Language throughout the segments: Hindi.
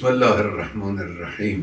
बिस्मिल्लाहिर्रहमानिर्रहीम।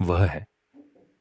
वह है,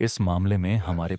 इस मामले में हमारे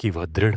कि वह दृढ़,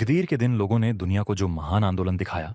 गदीर के दिन लोगों ने दुनिया को जो महान आंदोलन दिखाया,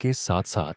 के साथ साथ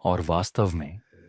और वास्तव में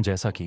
जैसा कि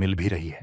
मिल भी रही है।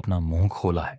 अपना मुंह खोला है।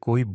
कोई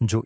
जो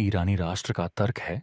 ईरानी राष्ट्र का तर्क है,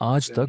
आज तक